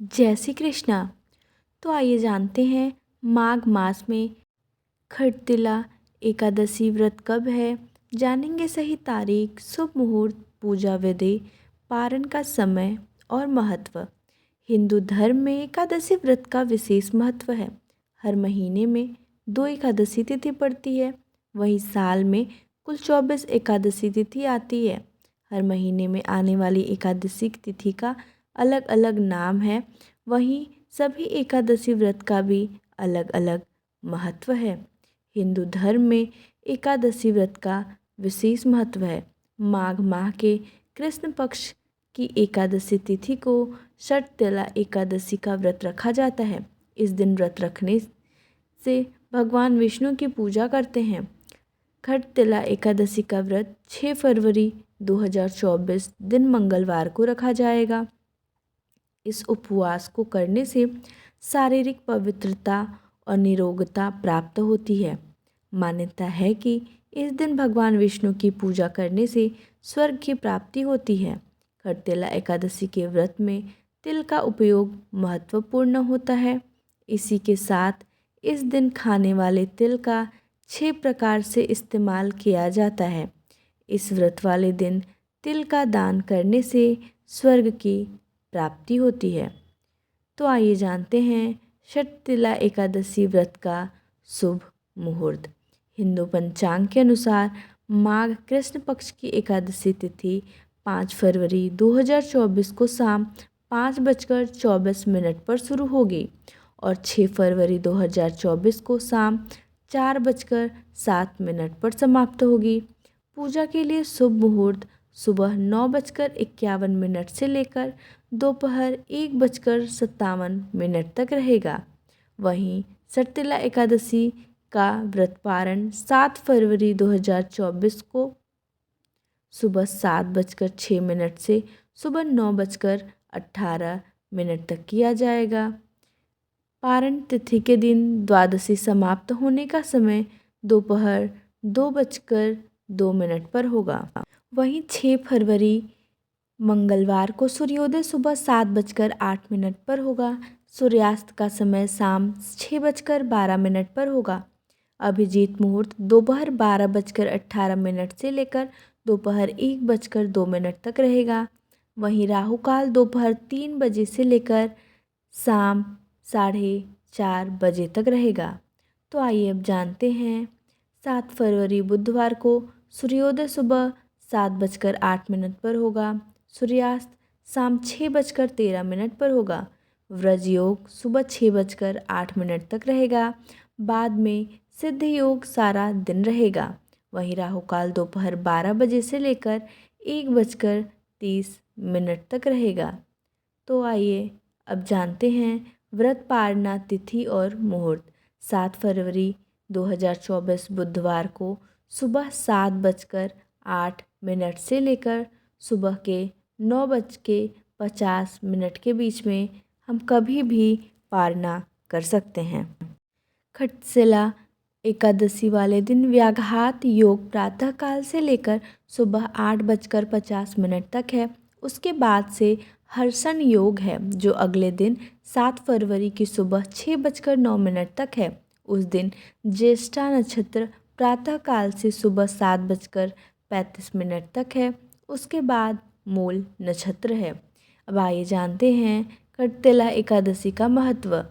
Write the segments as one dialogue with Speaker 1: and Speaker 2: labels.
Speaker 1: जय श्री कृष्णा। तो आइए जानते हैं माघ मास में खटतिला एकादशी व्रत कब है। जानेंगे सही तारीख, शुभ मुहूर्त, पूजा विधि, पारण का समय और महत्व। हिंदू धर्म में एकादशी व्रत का विशेष महत्व है। हर महीने में 2 एकादशी तिथि पड़ती है। वहीं साल में कुल 24 एकादशी तिथि आती है। हर महीने में आने वाली एकादशी तिथि का अलग अलग नाम है। वहीं सभी एकादशी व्रत का भी अलग अलग महत्व है। हिंदू धर्म में एकादशी व्रत का विशेष महत्व है। माघ माह के कृष्ण पक्ष की एकादशी तिथि को शटतिला एकादशी का व्रत रखा जाता है। इस दिन व्रत रखने से भगवान विष्णु की पूजा करते हैं। खटतिला एकादशी का व्रत 6 फरवरी 2024 दिन मंगलवार को रखा जाएगा। इस उपवास को करने से शारीरिक पवित्रता और निरोगता प्राप्त होती है। मान्यता है कि इस दिन भगवान विष्णु की पूजा करने से स्वर्ग की प्राप्ति होती है। खटतिला एकादशी के व्रत में तिल का उपयोग महत्वपूर्ण होता है। इसी के साथ इस दिन खाने वाले तिल का 6 प्रकार से इस्तेमाल किया जाता है। इस व्रत वाले दिन तिल का दान करने से स्वर्ग की प्राप्ति होती है। तो आइए जानते हैं शटतिला एकादशी व्रत का शुभ मुहूर्त। हिंदू पंचांग के अनुसार माघ कृष्ण पक्ष की एकादशी तिथि 5 फरवरी 2024 को शाम 5:24 पर शुरू होगी और 6 फरवरी 2024 को शाम 4:07 पर समाप्त होगी। पूजा के लिए शुभ मुहूर्त सुबह 9:51 से लेकर दोपहर 1:57 तक रहेगा। वहीं शटतिला एकादशी का व्रत पारण 7 फरवरी 2024 को सुबह 7:06 से सुबह 9:18 तक किया जाएगा। पारण तिथि के दिन द्वादशी समाप्त होने का समय दोपहर 2:02 पर होगा। वहीं 6 फरवरी मंगलवार को सूर्योदय सुबह 7:08 पर होगा। सूर्यास्त का समय शाम 6:12 पर होगा। अभिजीत मुहूर्त दोपहर 12:18 से लेकर दोपहर 1:02 तक रहेगा। वहीं राहु काल दोपहर 3 बजे से लेकर शाम 4:30 बजे तक रहेगा। तो आइए अब जानते हैं 7 फरवरी बुधवार को सूर्योदय सुबह 7:08 पर होगा। सूर्यास्त शाम 6:13 पर होगा। व्रज योग सुबह 6:08 तक रहेगा। बाद में सिद्ध योग सारा दिन रहेगा। वहीं राहु काल दोपहर 12 बजे से लेकर 1:30 तक रहेगा। तो आइए अब जानते हैं व्रत पारणा तिथि और मुहूर्त। 7 फरवरी 2024 बुधवार को सुबह 7:08 से लेकर सुबह के 9:50 के बीच में हम कभी भी पारणा कर सकते हैं। खटतिला एकादशी वाले दिन व्याघात योग प्रातःकाल से लेकर सुबह 8:50 तक है। उसके बाद से हर्षण योग है जो अगले दिन 7 फरवरी की सुबह 6:09 तक है। उस दिन ज्येष्ठा नक्षत्र प्रातःकाल से सुबह 7:35 तक है। उसके बाद मूल नक्षत्र है। अब आइए जानते हैं खटतिला एकादशी का महत्व।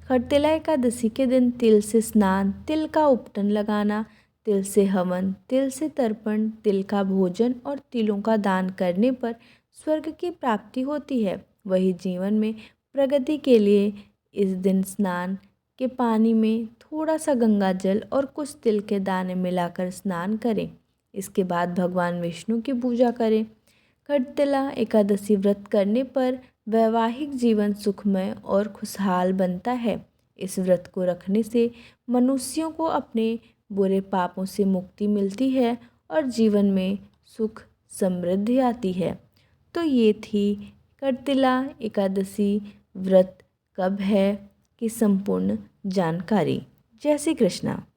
Speaker 1: खटतिला एकादशी के दिन तिल से स्नान, तिल का उपटन लगाना, तिल से हवन, तिल से तर्पण, तिल का भोजन और तिलों का दान करने पर स्वर्ग की प्राप्ति होती है। वही जीवन में प्रगति के लिए इस दिन स्नान के पानी में थोड़ा सा गंगा जल और कुछ तिल के दाने मिलाकर स्नान करें। इसके बाद भगवान विष्णु की पूजा करें। खटतिला एकादशी व्रत करने पर वैवाहिक जीवन सुखमय और खुशहाल बनता है। इस व्रत को रखने से मनुष्यों को अपने बुरे पापों से मुक्ति मिलती है और जीवन में सुख समृद्धि आती है। तो ये थी खटतिला एकादशी व्रत कब है की संपूर्ण जानकारी। जय श्री कृष्णा।